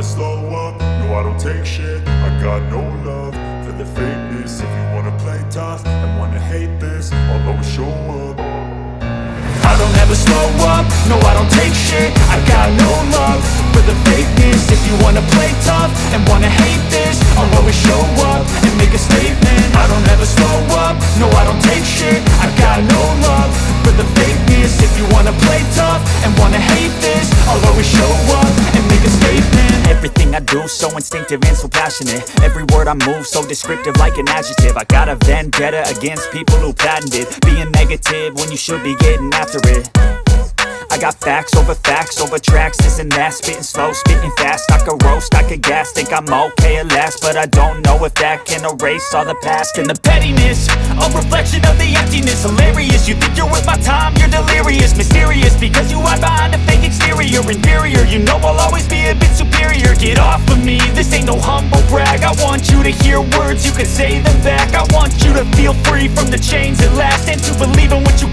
slow up, no I don't take shit. I got no love for the fakeness. If you wanna play tough and wanna hate this, I'll always show up. I don't ever slow up, no I don't take shit. I got no love for the fakeness. If you wanna play tough and wanna hate this, I'll always show up and make a statement. I don't ever slow up, no I don't take shit. I got no love for the fakeness. If you wanna play tough and wanna hate this, I'll always show up and make a statement. Everything I do so instinctive and so passionate. Every word I move so descriptive like an adjective. I got a vendetta against people who patented being negative when you should be getting after it. I got facts over tracks, this and that. Spitting slow, spitting fast, I could roast, I could gas. Think I'm okay at last, but I don't know if that can erase all the past. And the pettiness, a reflection of the emptiness. Hilarious, you think you're worth my time, you're delirious. Mysterious, because you hide behind a fake exterior. Inferior, you know I'll always be a bit superior. Get off of me, this ain't no humble brag. I want you to hear words, you can say them back. I want you to feel free